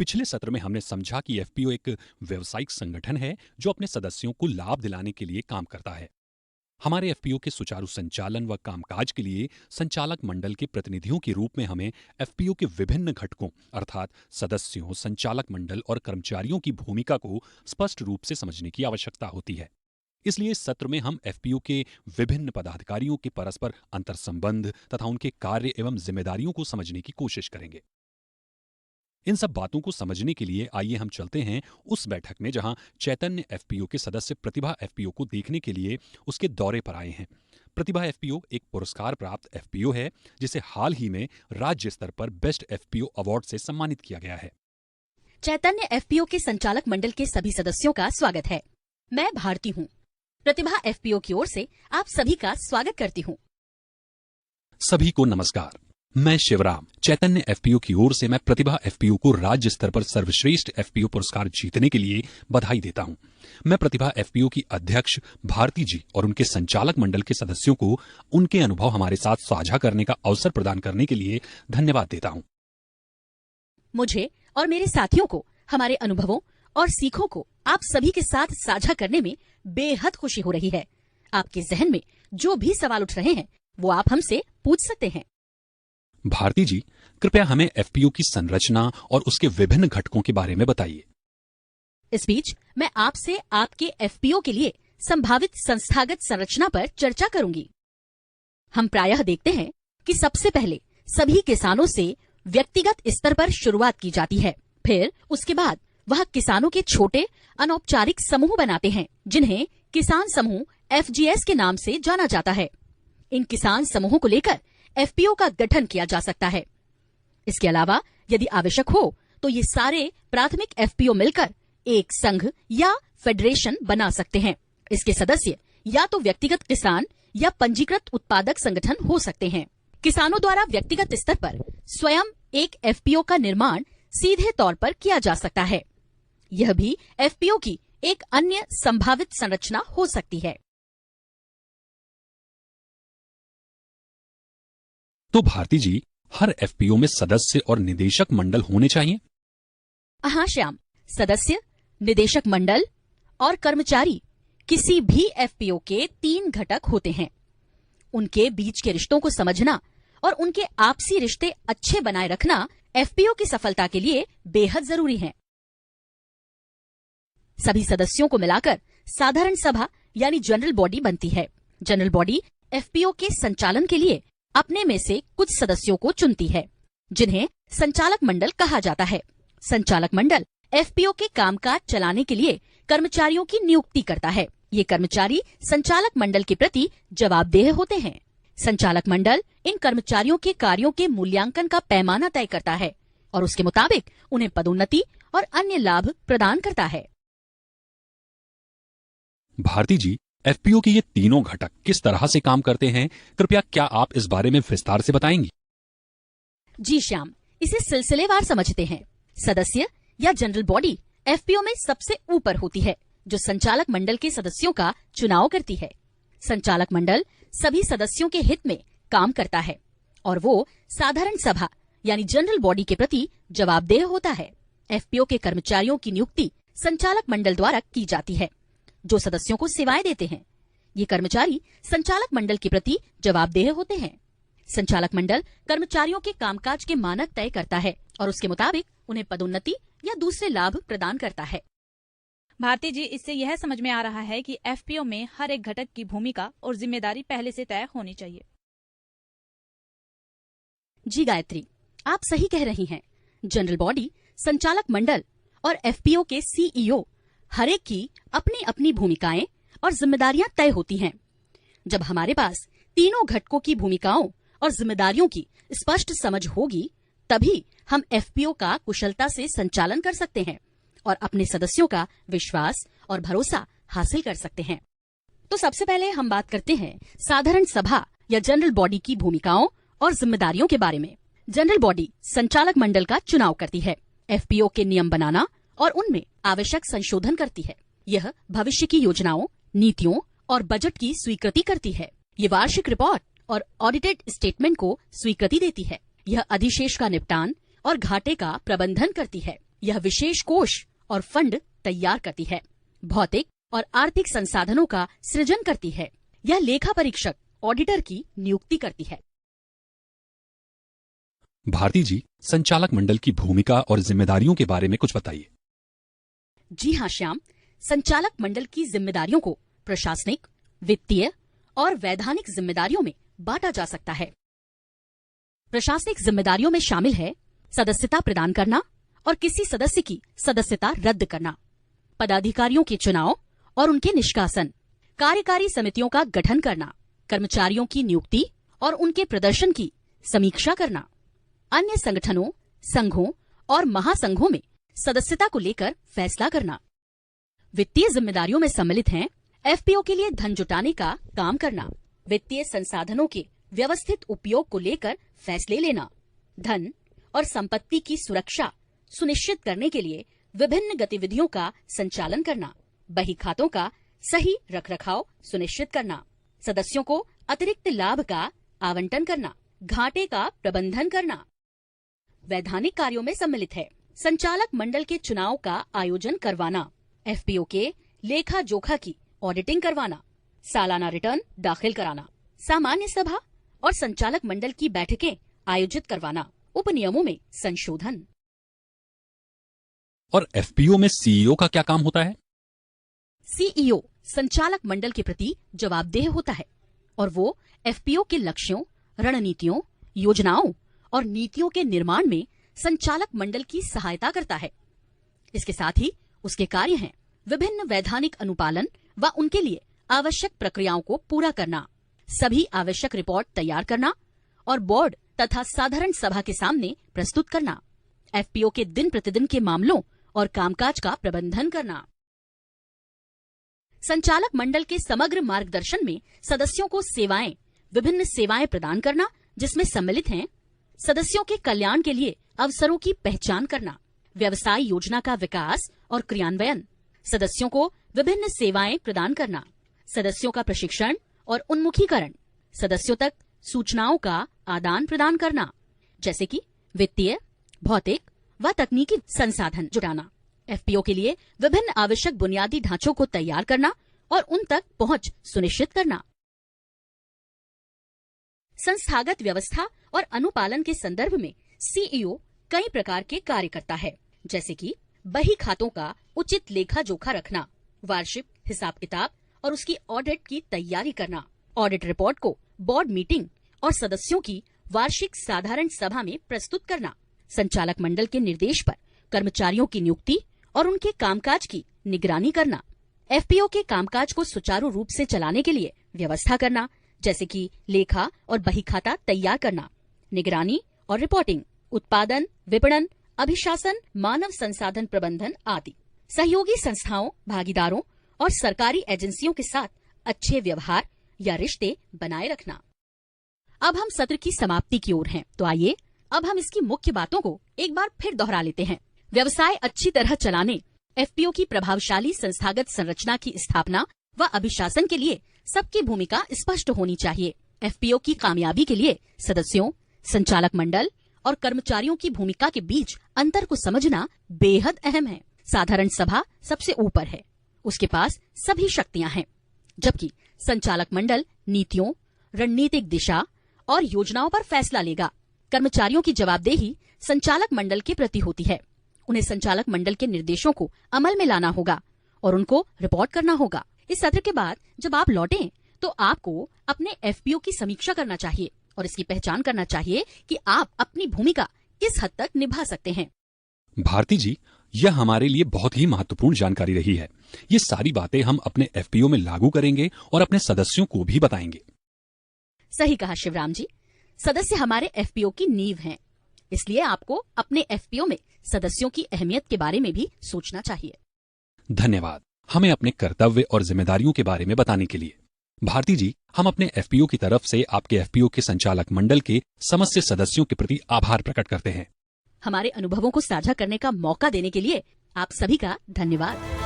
पिछले सत्र में हमने समझा कि एफपीओ एक व्यावसायिक संगठन है जो अपने सदस्यों को लाभ दिलाने के लिए काम करता है। हमारे एफपीओ के सुचारू संचालन व कामकाज के लिए संचालक मंडल के प्रतिनिधियों के रूप में हमें एफपीओ के विभिन्न घटकों अर्थात सदस्यों, संचालक मंडल और कर्मचारियों की भूमिका को स्पष्ट रूप से समझने की आवश्यकता होती है। इसलिए इस सत्र में हम एफपीओ के विभिन्न पदाधिकारियों के परस्पर अंतर्संबंध तथा उनके कार्य एवं जिम्मेदारियों को समझने की कोशिश करेंगे। इन सब बातों को समझने के लिए आइए हम चलते हैं उस बैठक में जहां चैतन्य एफपीओ के सदस्य प्रतिभा एफपीओ को देखने के लिए उसके दौरे पर आए हैं। प्रतिभा एफपीओ एक पुरस्कार प्राप्त एफपीओ है जिसे हाल ही में राज्य स्तर पर बेस्ट एफपीओ अवार्ड से सम्मानित किया गया है। चैतन्य एफपीओ के संचालक मंडल के सभी सदस्यों का स्वागत है। मैं भारती हूँ। प्रतिभा एफपीओ की ओर से आप सभी का स्वागत करती हूँ। सभी को नमस्कार। मैं शिवराम। चैतन्य एफपीओ की ओर से मैं प्रतिभा एफपीओ को राज्य स्तर पर सर्वश्रेष्ठ एफपीओ पुरस्कार जीतने के लिए बधाई देता हूं। मैं प्रतिभा एफपीओ की अध्यक्ष भारती जी और उनके संचालक मंडल के सदस्यों को उनके अनुभव हमारे साथ साझा करने का अवसर प्रदान करने के लिए धन्यवाद देता हूं। मुझे और मेरे साथियों को हमारे अनुभवों और सीखों को आप सभी के साथ साझा करने में बेहद खुशी हो रही है। आपके जहन में जो भी सवाल उठ रहे हैं वो आप हमसे पूछ सकते हैं। भारती जी, कृपया हमें एफपीओ की संरचना और उसके विभिन्न घटकों के बारे में बताइए। इस बीच मैं आपसे आपके एफपीओ के लिए संभावित संस्थागत संरचना पर चर्चा करूंगी। हम प्रायः देखते हैं कि सबसे पहले सभी किसानों से व्यक्तिगत स्तर पर शुरुआत की जाती है। फिर उसके बाद वह किसानों के छोटे अनौपचारिक समूह बनाते हैं जिन्हें किसान समूह एफजीएस के नाम से जाना जाता है। इन किसान समूहों को लेकर एफपीओ का गठन किया जा सकता है। इसके अलावा यदि आवश्यक हो तो ये सारे प्राथमिक एफपीओ मिलकर एक संघ या फेडरेशन बना सकते हैं। इसके सदस्य या तो व्यक्तिगत किसान या पंजीकृत उत्पादक संगठन हो सकते हैं। किसानों द्वारा व्यक्तिगत स्तर पर स्वयं एक एफपीओ का निर्माण सीधे तौर पर किया जा सकता है। यह भी एफपीओ की एक अन्य संभावित संरचना हो सकती है। तो भारती जी, हर एफपीओ में सदस्य और निदेशक मंडल होने चाहिए? हाँ श्याम, सदस्य, निदेशक मंडल और कर्मचारी किसी भी एफपीओ के 3 घटक होते हैं। उनके बीच के रिश्तों को समझना और उनके आपसी रिश्ते अच्छे बनाए रखना एफपीओ की सफलता के लिए बेहद जरूरी है। सभी सदस्यों को मिलाकर साधारण सभा यानी जनरल बॉडी बनती है। जनरल बॉडी एफपीओ के संचालन के लिए अपने में से कुछ सदस्यों को चुनती है जिन्हें संचालक मंडल कहा जाता है। संचालक मंडल एफपीओ के कामकाज चलाने के लिए कर्मचारियों की नियुक्ति करता है। ये कर्मचारी संचालक मंडल के प्रति जवाबदेह होते हैं। संचालक मंडल इन कर्मचारियों के कार्यों के मूल्यांकन का पैमाना तय करता है और उसके मुताबिक उन्हें पदोन्नति और अन्य लाभ प्रदान करता है। भारती जी, एफपीओ के ये तीनों घटक किस तरह से काम करते हैं, कृपया क्या आप इस बारे में विस्तार से बताएंगी? जी श्याम, इसे सिलसिलेवार समझते हैं। सदस्य या जनरल बॉडी एफपीओ में सबसे ऊपर होती है जो संचालक मंडल के सदस्यों का चुनाव करती है। संचालक मंडल सभी सदस्यों के हित में काम करता है और वो साधारण सभा यानी जनरल बॉडी के प्रति जवाबदेह होता है। एफपीओ के कर्मचारियों की नियुक्ति संचालक मंडल द्वारा की जाती है जो सदस्यों को सेवाएं देते हैं। ये कर्मचारी संचालक मंडल के प्रति जवाबदेह होते हैं। संचालक मंडल कर्मचारियों के कामकाज के मानक तय करता है और उसके मुताबिक उन्हें पदोन्नति या दूसरे लाभ प्रदान करता है। भारती जी, इससे यह समझ में आ रहा है कि एफपीओ में हर एक घटक की भूमिका और जिम्मेदारी पहले से तय होनी चाहिए। जी गायत्री, आप सही कह रही हैं। जनरल बॉडी, संचालक मंडल और एफपीओ के सीईओ हर एक की अपनी अपनी भूमिकाएं और जिम्मेदारियां तय होती हैं। जब हमारे पास तीनों घटकों की भूमिकाओं और जिम्मेदारियों की स्पष्ट समझ होगी तभी हम एफपीओ का कुशलता से संचालन कर सकते हैं और अपने सदस्यों का विश्वास और भरोसा हासिल कर सकते हैं। तो सबसे पहले हम बात करते हैं साधारण सभा या जनरल बॉडी की भूमिकाओं और जिम्मेदारियों के बारे में। जनरल बॉडी संचालक मंडल का चुनाव करती है, एफपीओ के नियम बनाना और उनमें आवश्यक संशोधन करती है। यह भविष्य की योजनाओं, नीतियों और बजट की स्वीकृति करती है। ये वार्षिक रिपोर्ट और ऑडिटेड स्टेटमेंट को स्वीकृति देती है। यह अधिशेष का निपटान और घाटे का प्रबंधन करती है। यह विशेष कोष और फंड तैयार करती है, भौतिक और आर्थिक संसाधनों का सृजन करती है। यह लेखा परीक्षक ऑडिटर की नियुक्ति करती है। भारती जी, संचालक मंडल की भूमिका और जिम्मेदारियों के बारे में कुछ बताइए। जी हाँ श्याम, संचालक मंडल की जिम्मेदारियों को प्रशासनिक, वित्तीय और वैधानिक जिम्मेदारियों में बांटा जा सकता है। प्रशासनिक जिम्मेदारियों में शामिल है सदस्यता प्रदान करना और किसी सदस्य की सदस्यता रद्द करना, पदाधिकारियों के चुनाव और उनके निष्कासन, कार्यकारी समितियों का गठन करना, कर्मचारियों की नियुक्ति और उनके प्रदर्शन की समीक्षा करना, अन्य संगठनों, संघों और महासंघों में सदस्यता को लेकर फैसला करना। वित्तीय जिम्मेदारियों में सम्मिलित हैं एफपीओ के लिए धन जुटाने का काम करना, वित्तीय संसाधनों के व्यवस्थित उपयोग को लेकर फैसले लेना, धन और संपत्ति की सुरक्षा सुनिश्चित करने के लिए विभिन्न गतिविधियों का संचालन करना, बही खातों का सही रखरखाव सुनिश्चित करना, सदस्यों को अतिरिक्त लाभ का आवंटन करना, घाटे का प्रबंधन करना। वैधानिक कार्यों में सम्मिलित है संचालक मंडल के चुनाव का आयोजन करवाना, एफपीओ के लेखा जोखा की ऑडिटिंग करवाना, सालाना रिटर्न दाखिल कराना, सामान्य सभा और संचालक मंडल की बैठकें आयोजित करवाना, उपनियमों में संशोधन। और एफपीओ में सीईओ का क्या काम होता है? सीईओ संचालक मंडल के प्रति जवाबदेह होता है और वो एफपीओ के लक्ष्यों, रणनीतियों, योजनाओं और नीतियों के निर्माण में संचालक मंडल की सहायता करता है। इसके साथ ही उसके कार्य हैं विभिन्न वैधानिक अनुपालन व उनके लिए आवश्यक प्रक्रियाओं को पूरा करना, सभी आवश्यक रिपोर्ट तैयार करना और बोर्ड तथा साधारण सभा के सामने प्रस्तुत करना, एफपीओ के दिन प्रतिदिन के मामलों और कामकाज का प्रबंधन करना। संचालक मंडल के समग्र मार्गदर्शन में सदस्यों को विभिन्न सेवाएं प्रदान करना, जिसमें सम्मिलित हैं सदस्यों के कल्याण के लिए अवसरों की पहचान करना, व्यवसाय योजना का विकास और क्रियान्वयन, सदस्यों को विभिन्न सेवाएं प्रदान करना, सदस्यों का प्रशिक्षण और उन्मुखीकरण, सदस्यों तक सूचनाओं का आदान प्रदान करना, जैसे कि वित्तीय, भौतिक व तकनीकी संसाधन जुटाना, एफपीओ के लिए विभिन्न आवश्यक बुनियादी ढांचों को तैयार करना और उन तक पहुंच सुनिश्चित करना। संस्थागत व्यवस्था और अनुपालन के संदर्भ में सीईओ कई प्रकार के कार्य करता है, जैसे कि बही खातों का उचित लेखा जोखा रखना, वार्षिक हिसाब किताब और उसकी ऑडिट की तैयारी करना, ऑडिट रिपोर्ट को बोर्ड मीटिंग और सदस्यों की वार्षिक साधारण सभा में प्रस्तुत करना, संचालक मंडल के निर्देश पर कर्मचारियों की नियुक्ति और उनके कामकाज की निगरानी करना, एफपीओ के कामकाज को सुचारू रूप से चलाने के लिए व्यवस्था करना, जैसे कि लेखा और बही खाता तैयार करना, निगरानी और रिपोर्टिंग, उत्पादन, विपणन, अभिशासन, मानव संसाधन प्रबंधन आदि, सहयोगी संस्थाओं, भागीदारों और सरकारी एजेंसियों के साथ अच्छे व्यवहार या रिश्ते बनाए रखना। अब हम सत्र की समाप्ति की ओर हैं, तो आइए अब हम इसकी मुख्य बातों को एक बार फिर दोहरा लेते हैं। व्यवसाय अच्छी तरह चलाने, एफपीओ की प्रभावशाली संस्थागत संरचना की स्थापना व अभिशासन के लिए सबकी भूमिका स्पष्ट होनी चाहिए। एफपीओ की कामयाबी के लिए सदस्यों, संचालक मंडल और कर्मचारियों की भूमिका के बीच अंतर को समझना बेहद अहम है। साधारण सभा सबसे ऊपर है, उसके पास सभी शक्तियां हैं, जबकि संचालक मंडल नीतियों, रणनीतिक दिशा और योजनाओं पर फैसला लेगा। कर्मचारियों की जवाबदेही संचालक मंडल के प्रति होती है। उन्हें संचालक मंडल के निर्देशों को अमल में लाना होगा और उनको रिपोर्ट करना होगा। इस सत्र के बाद जब आप लौटें तो आपको अपने एफपीओ की समीक्षा करना चाहिए और इसकी पहचान करना चाहिए कि आप अपनी भूमिका किस हद तक निभा सकते हैं। भारती जी, यह हमारे लिए बहुत ही महत्वपूर्ण जानकारी रही है। ये सारी बातें हम अपने एफपीओ में लागू करेंगे और अपने सदस्यों को भी बताएंगे। सही कहा शिवराम जी, सदस्य हमारे एफपीओ की नींव हैं, इसलिए आपको अपने एफपीओ में सदस्यों की अहमियत के बारे में भी सोचना चाहिए। धन्यवाद हमें अपने कर्तव्य और जिम्मेदारियों के बारे में बताने के लिए। भारती जी, हम अपने एफपीओ की तरफ से आपके एफपीओ के संचालक मंडल के समस्त सदस्यों के प्रति आभार प्रकट करते हैं। हमारे अनुभवों को साझा करने का मौका देने के लिए आप सभी का धन्यवाद।